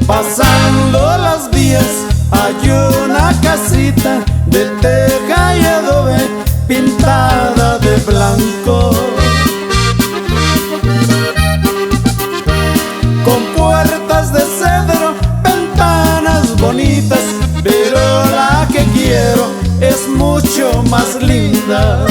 Pasando las vías hay una casita de teja y adobe pintada de blanco, con puertas de cedro, ventanas bonitas, pero la que quiero es mucho más linda.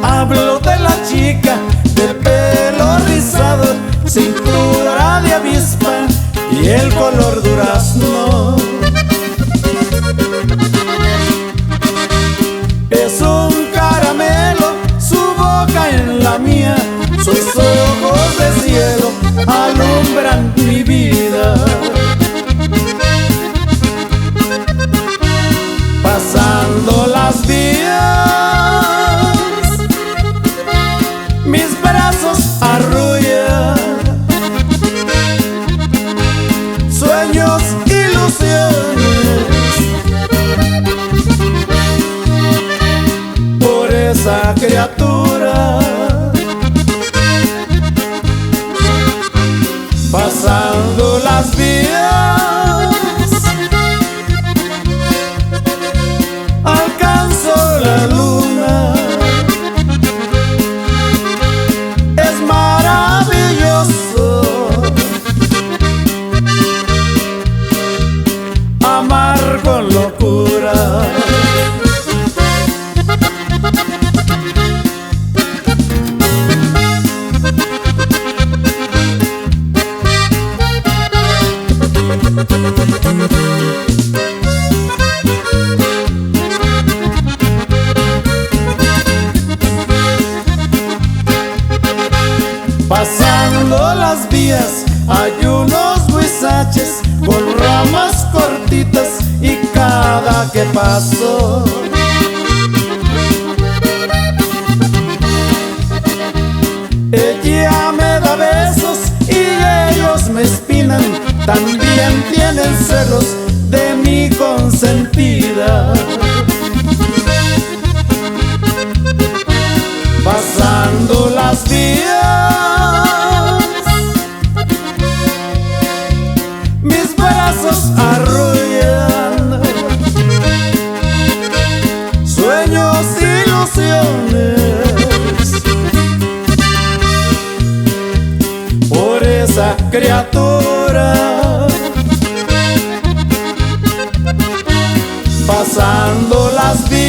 Hablo de la chica de pelo rizado, cintura de avispa y el color durazno. Es un caramelo, su boca en la mía, sus ojos de cielo alumbran mi vida. Pasando las vías, mis brazos arrullan sueños, ilusiones, por esa criatura. Pasando las vías, alcanzo la luna. Es maravilloso amar con locura. Pasando las vías hay unos huizaches con ramas cortitas y cada que paso ella me da besos y ellos me espinan. También tienen celos de mi consentida. Pasando las vías, mis brazos arrullan sueños, ilusiones, por esa criatura. Pasando las vías,